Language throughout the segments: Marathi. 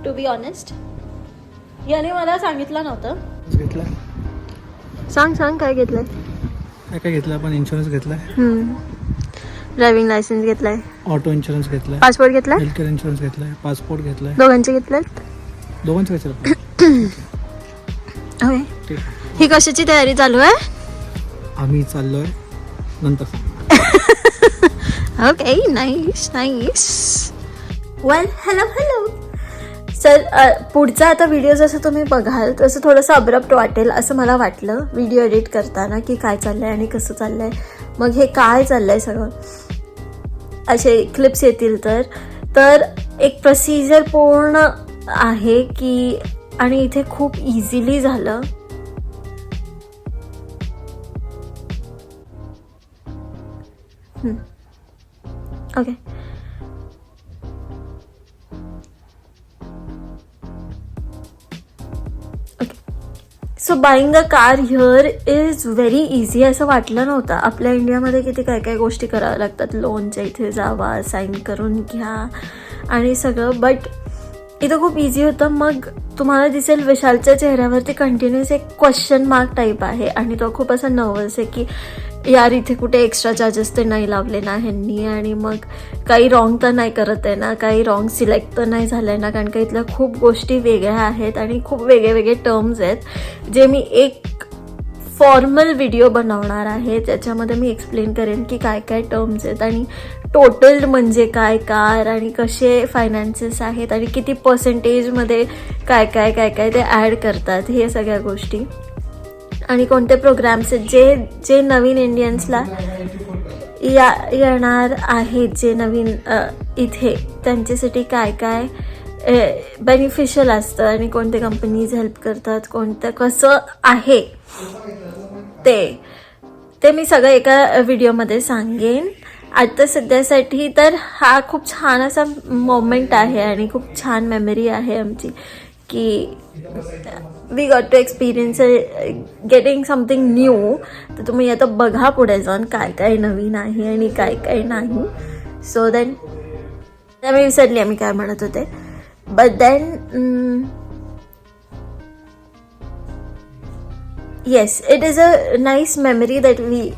To be honest. याने मला सांगितलं नव्हतं. घेतला सांग काय घेतलंय. काय घेतलं आपण. इन्शुरन्स घेतलाय, ड्रायव्हिंग लायसन्स घेतलाय, ऑटो इन्शुरन्स घेतलाय, पासपोर्ट घेतलाय, हेल्थ केअर इन्शुरन्स घेतलाय, पासपोर्ट घेतलाय. दोघांचे घेतलेत. दोघांचे घेतलं. ओके. ही कशाची तयारी चालू आहे. आम्ही चाललोय नंतर. Okay, nice nice. Well, hello. Sir, पुढचा आता व्हिडिओ जसं तुम्ही बघाल तसं थोडंसं अब्रप्ट वाटेल असं मला वाटलं व्हिडिओ एडिट करताना, की काय चाललं आहे आणि कसं चाललं आहे, मग हे काय चाललं आहे सगळं, असे क्लिप्स येतील. तर एक प्रोसिजर पूर्ण आहे की, आणि इथे खूप इझिली झालं. Okay. So buying a car here is very easy असं वाटलं नव्हतं. आपल्या इंडियामध्ये किती काय गोष्टी कराव्या लागतात. लोनच्या इथे जावा, साईन करून घ्या आणि सगळं, बट इथं खूप इझी होतं. मग तुम्हाला दिसेल विशालच्या चेहऱ्यावरती कंटिन्युअस एक क्वेश्चन मार्क टाईप आहे आणि तो खूप असा नर्वस आहे की यार इथे कुठे एक्स्ट्रा चार्जेस ते नाही लावले ना ह्यांनी, आणि मग काही रॉंग तर नाही करत आहे ना, काही रॉंग सिलेक्ट तर नाही झालं आहे ना, कारण का इथल्या खूप गोष्टी वेगळ्या आहेत आणि खूप वेगळे टर्म्स आहेत जे मी एक फॉर्मल व्हिडिओ बनवणार आहे. त्याच्यामध्ये मी एक्सप्लेन करेन की काय टर्म्स आहेत आणि टोटल म्हणजे काय कार आणि कसे फायनान्सेस आहेत आणि किती पर्सेंटेजमध्ये काय ते ॲड करतात, हे सगळ्या गोष्टी, आणि कोणते प्रोग्राम्स आहेत जे नवीन इंडियन्सला येणार आहेत, जे नवीन इथे त्यांच्यासाठी काय बेनिफिशियल असतं आणि कोणते कंपनीज हेल्प करतात, कोणतं कसं आहे ते मी सगळं एका व्हिडिओमध्ये सांगेन. आता सध्यासाठी तर हा खूप छान असा मोमेंट आहे आणि खूप छान मेमरी आहे आमची की we got to experience getting something new. तर तुम्ही आता बघा पुढे जाऊन काय नवीन आहे आणि काय नाही. सो देन मी विसरली आम्ही काय म्हणत होते. But then yes, it is a nice memory that we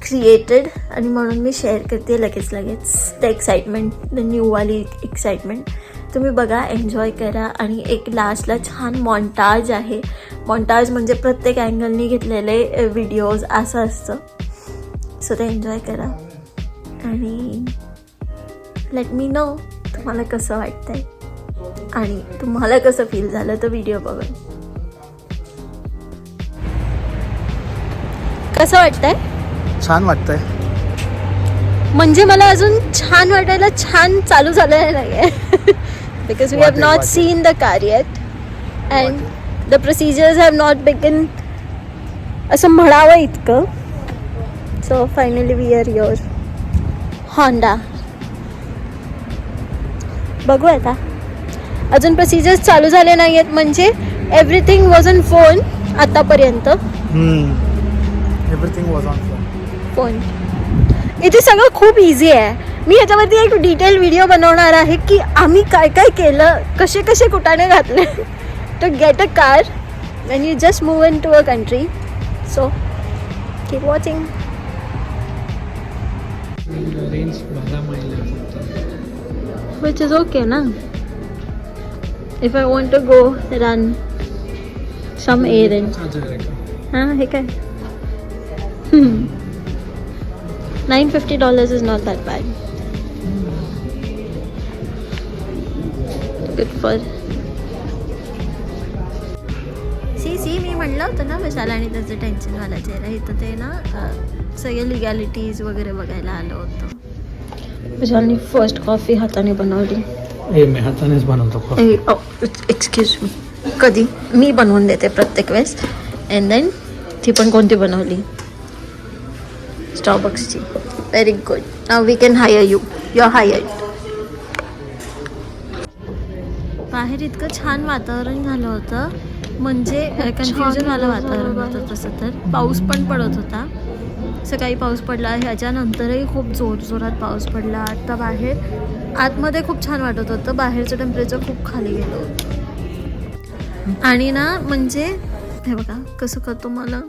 created, आणि म्हणून मी शेअर करते लगेच ते एक्साइटमेंट, द न्यूवाली एक्साइटमेंट. तुम्ही बघा, एन्जॉय करा. आणि एक लास्टला छान मॉन्टाज आहे. मॉन्टाज म्हणजे प्रत्येक अँगलनी घेतलेले व्हिडिओज असं असतं. सो ते एन्जॉय करा आणि लेट मी नो तुम्हाला कसं वाटतंय आणि तुम्हाला कसं फील झालं तर व्हिडिओ बघून. कसं वाटतंय. छान वाटतंय. म्हणजे मला अजून छान वाटायला छान चालू झालेलं नाहीये because we have not seen the car yet and the procedures have not begun असं म्हणावं इतकं. So finally we are your Honda. बघू आता, अजून प्रोसिजर्स चालू झाले नाही आहेत. म्हणजे एव्हरीथिंग वॉज ऑन फोन आतापर्यंत. Everything was on phone. इथे सगळं खूप इझी आहे. मी ह्याच्यावरती एक डिटेल व्हिडिओ बनवणार आहे की आम्ही काय केलं, कसे कुटाणे घातले to get a car when you just move into a country. So keep watching. Which is okay na. If I want to go run some errand. हे काय $950 is not that bad. Good for. See मी म्हणलं होतं ना विशाल आणि त्याचं टेन्शनवाला चेहरा, इथं ते ना सगळे लिगॅलिटीज वगैरे बघायला आलं होतं. विशालनी फर्स्ट कॉफी हाताने बनवली. मी हातानेच बनवतो. एक्सक्यूज मी, कधी मी बनवून देते प्रत्येक वेळेस. अँड देन ती पण कोणती बनवली, स्टारबक्सची. Very good. नाव we can hire you are hired. बाहेर इतकं छान वातावरण झालं होतं, म्हणजे कन्फ्युजन वालं वातावरण होतं. तसं तर पाऊस पण पडत होता सकाळी पाऊस पडला, ह्याच्यानंतरही खूप जोरात पाऊस पडला. आत्ता बाहेर आतमध्ये खूप छान वाटत होतं, बाहेरचं टेम्परेचर खूप खाली गेलं होतं. आणि ना म्हणजे हे बघा कसं करतो मला,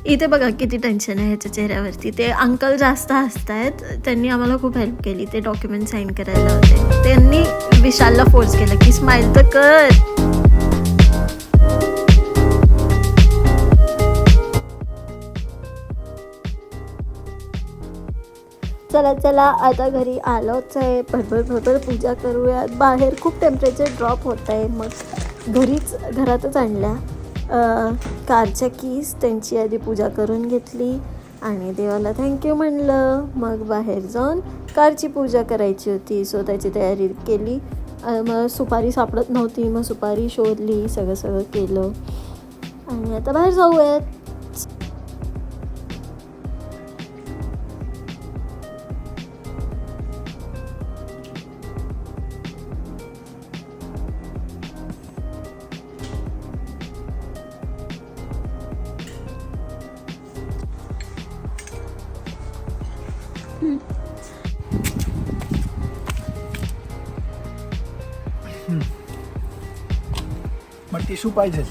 इथे बघा किती टेन्शन आहे ह्याच्या चेहऱ्यावरती. ते अंकल जास्त हसतायत, त्यांनी आम्हाला खूप हेल्प केली ते डॉक्युमेंट साईन करायला होते. त्यांनी विशालला फोर्स केलं की स्माइल तर कर. चला आता घरी आलोच आहे, भरभर पूजा करूयात. बाहेर खूप टेम्परेचर ड्रॉप होत आहे, मग घरातच आणल्या कारच्या कीज, त्यांची आधी पूजा करून घेतली आणि देवाला थँक्यू म्हणलं. मग बाहेर जाऊन कारची पूजा करायची होती, सो त्याची तयारी केली. मग सुपारी सापडत नव्हती, मग सुपारी शोधली, सगळं केलं आणि आता बाहेर जाऊयात. मग टिश्यू पाहिजे.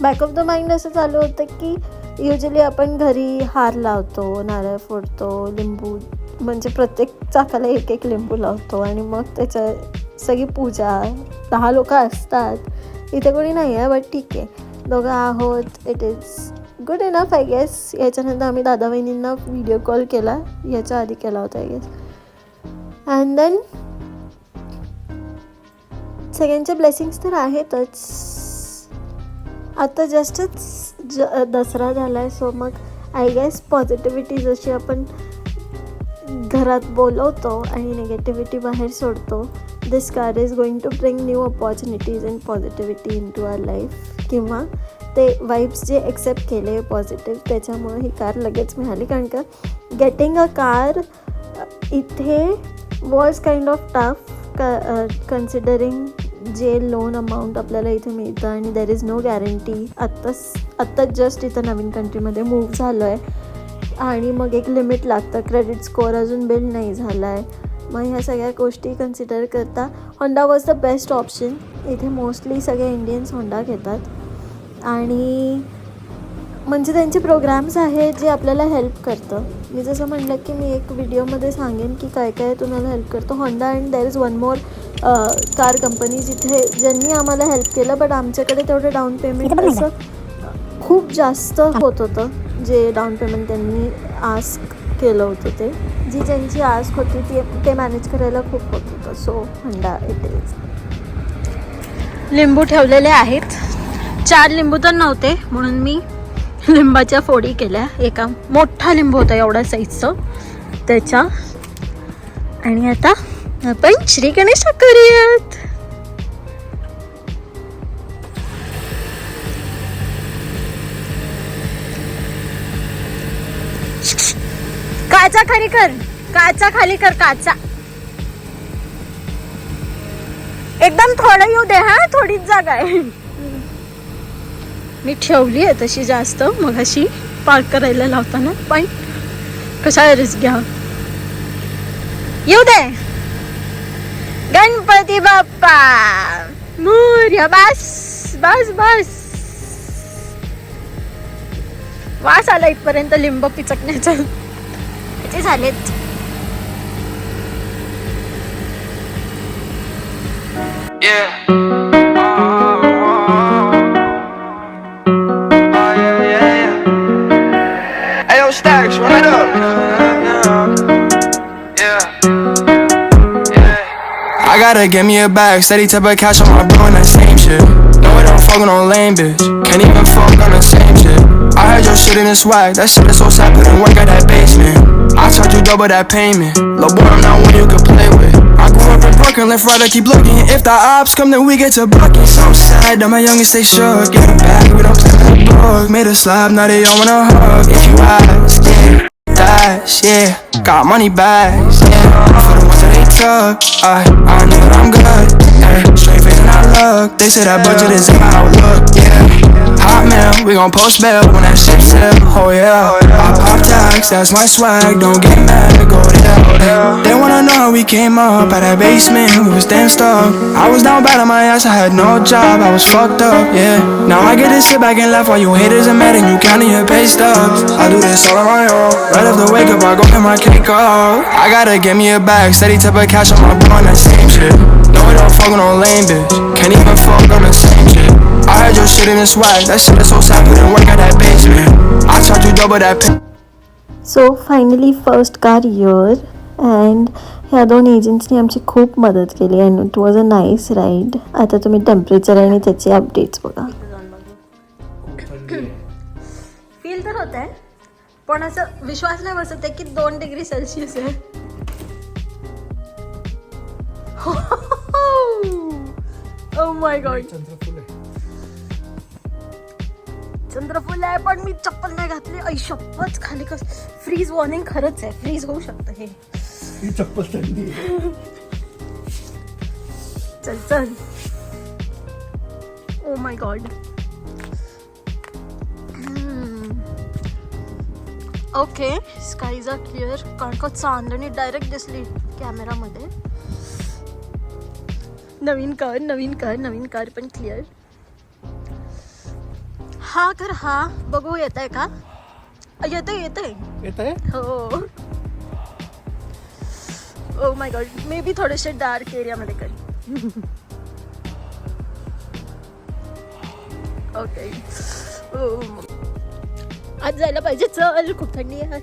बॅक ऑफ द माइंड असं चालू होतं की युजली आपण घरी हार लावतो, नारळ फोडतो, लिंबू, म्हणजे प्रत्येक चाकाला एक लिंबू लावतो आणि मग त्याच्या सगळी पूजा. 10 लोक असतात, इथे कोणी नाही आहे, बट ठीक आहे, दोघं आहोत, it is good enough I guess. याच्यानंतर आम्ही दादा वहिनींना व्हिडिओ कॉल केला, याच्या आधी केला होता आय गेस. अँड देन सगळ्यांचे ब्लेसिंग्स तर आहेतच. आता जस्टच दसरा झाला आहे, सो मग आय गेस पॉझिटिव्हिटी जशी आपण घरात बोलवतो आणि निगेटिव्हिटी बाहेर सोडतो, this car is going to bring new opportunities and positivity in to our life. किंवा ते वाईब्स जे एक्सेप्ट केले पॉझिटिव्ह, त्याच्यामुळे ही कार लगेच मिळाली. कारण का गेटिंग अ कार इथे was kind of tough, considering जे लोन अमाऊंट आपल्याला इथे मिळतं आणि देर इज नो गॅरंटी. आत्ताच जस्ट इथं नवीन कंट्रीमध्ये मूव्ह झालो आहे आणि मग एक लिमिट लागतं, क्रेडिट स्कोअर अजून बिल्ड नाही झाला आहे. मग ह्या सगळ्या गोष्टी कन्सिडर करता Honda was the best option. इथे मोस्टली सगळे इंडियन्स होंडा घेतात आणि म्हणजे त्यांचे प्रोग्राम्स आहेत जे आपल्याला हेल्प करतं. मी जसं म्हटलं की मी एक व्हिडिओमध्ये सांगेन की काय काय तुम्हाला हेल्प करतं Honda. And there is one more car companies इथे ज्यांनी आम्हाला हेल्प केलं, बट आमच्याकडे तेवढं डाऊन पेमेंट असं खूप जास्त होत होतं. जे डाऊन पेमेंट त्यांनी आस्क केलं होतं ते जी ज्यांची आस्क होती ते मॅनेज करायला खूप होत होतं. So Honda it is. लिंबू ठेवलेले आहेत, 4 लिंबू तर नव्हते म्हणून मी लिंबाच्या फोडी केल्या. एका मोठा लिंबू होता एवढा साईजचं त्याच्या. आणि आता आपण श्री गणेश करूयात. काचा खाली कर, काचा खाली कर, काचा एकदम थोडं येऊ दे. हा थोडीच जागा आहे, मी ठेवली आहे तशी जास्त. मग अशी पार्क करायला लावताना पण कशा रिस्क घ्या, येऊ दे. गणपती बाप्पा मोरया. बस बस बस, वास आला इथपर्यंत लिंब पिचकण्याचा. ते झालेत. Stacks, run it up. I gotta get me a bag, steady type of cash on my bro and that same shit. No, I don't fuck with no lame bitch, can't even fuck on the same shit. I heard your shit in the swag, that shit is so sad, put in work at that basement. I charge you double that payment, low boy I'm not one you could play with. I grew up in Brooklyn, left right, I keep looking. If the ops come, then we get to bucking. So sad that my youngest stay shook. Get it back, we don't play with the book. Made a slab, now they all wanna hug. If you ask, yeah, dash, yeah. Got money bags, yeah. For the ones that they took, I know that I'm good, yeah. Straight face and I look. They say that budget is in my outlook, yeah. Hot mail, we gon' post bail when that ship sail. Oh yeah, I pop tags, that's my swag. Don't get mad, go there. They wanna know how we came up out that basement, we was damn stuck. I was down bad on my ass, I had no job, I was fucked up, yeah. Now I get to sit back and laugh while you haters are mad and you counting your pay stubs. I do this all on my own. Right after wake up, I go get my cake up. I gotta get me a bag, steady type of cash on my bro on that same shit. No, I don't fuck with no lame bitch. Can't even fuck on the same shit. I heard your shit in the swag. That shit is so sad, couldn't work at that basement. I charge you double that pay. So finally first car year and ह्या दोन एजंट्सनी आमची खूप मदत केली and it was a nice ride. आता तुम्ही टेम्परेचर आणि त्याचे अपडेट्स बघा. फील तर होत आहे पण असं विश्वास नाही बसत आहे की 2 डिग्री सेल्सिअस आहे. ओ माय गॉड, चंद्रफुल आहे पण मी चप्पल नाही घातली. आई शपथ, खाली कस फ्रीज वॉर्निंग खरंच आहे, फ्रीज होऊ शकतं हे. ही चप्पल थंडी आहे. चल चल. Oh my God. Okay, skies are clear. कारण का चांदणी डायरेक्ट दिसली कॅमेरामध्ये. नवीन कार पण क्लिअर. हा कर, हा बघू येत आहे का? येतंय. हो. ओ माय गॉड, मे बी थोडेसे डार्क एरियामध्ये कर. ओके. आज जायला पाहिजे. चल, खूप थंडी आहे.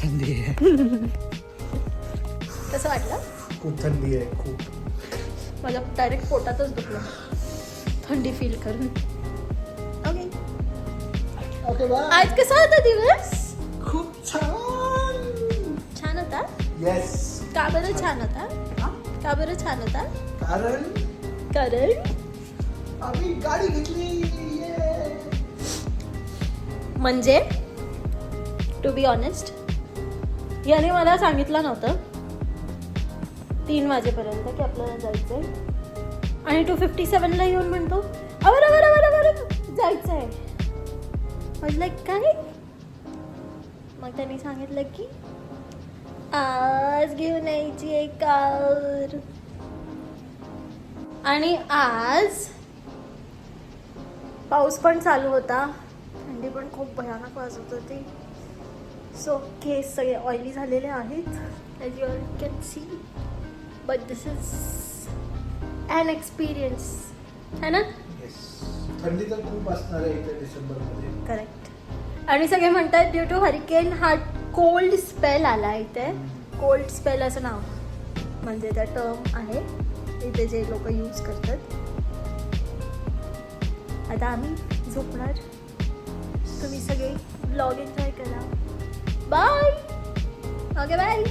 थंडी आहे. कसं वाटलं? खूप थंडी आहे, खूप. माझ्या डायरेक्ट पोटातच दुखलं थंडी फील करून. ओके, आज कसा होता दिवस? खूप छान होता. येस. का बरं छान होता? कारण आम्ही गाडी घेतली. म्हणजे टू बी ऑनेस्ट याने मला सांगितलं नव्हतं 3 वाजेपर्यंत की आपल्याला जायचंय आणि 2:57 येऊन म्हणतो अवर जायचंय. म्हटलं काय? मग त्यांनी सांगितलं की आज घेऊन यायची आहे कार. आणि आज पाऊस पण चालू होता, थंडी पण खूप भयानक वाजत होती. सो केस सगळे ऑइली झालेले आहेत, as you all can see. But this is an experience, है ना? थंडी तर खूप असणार आहे इथे डिसेंबरमध्ये. करेक्ट. आणि सगळे म्हणतात ड्यू टू हरिकेन हा कोल्ड स्पेल आला इथे. कोल्ड स्पेल असं नाव म्हणजे त्या टर्म आहे इथे जे लोक यूज करतात. आता आम्ही झोपणार, तुम्ही सगळे ब्लॉग एन्जॉय करा. बाय. Okay, bye.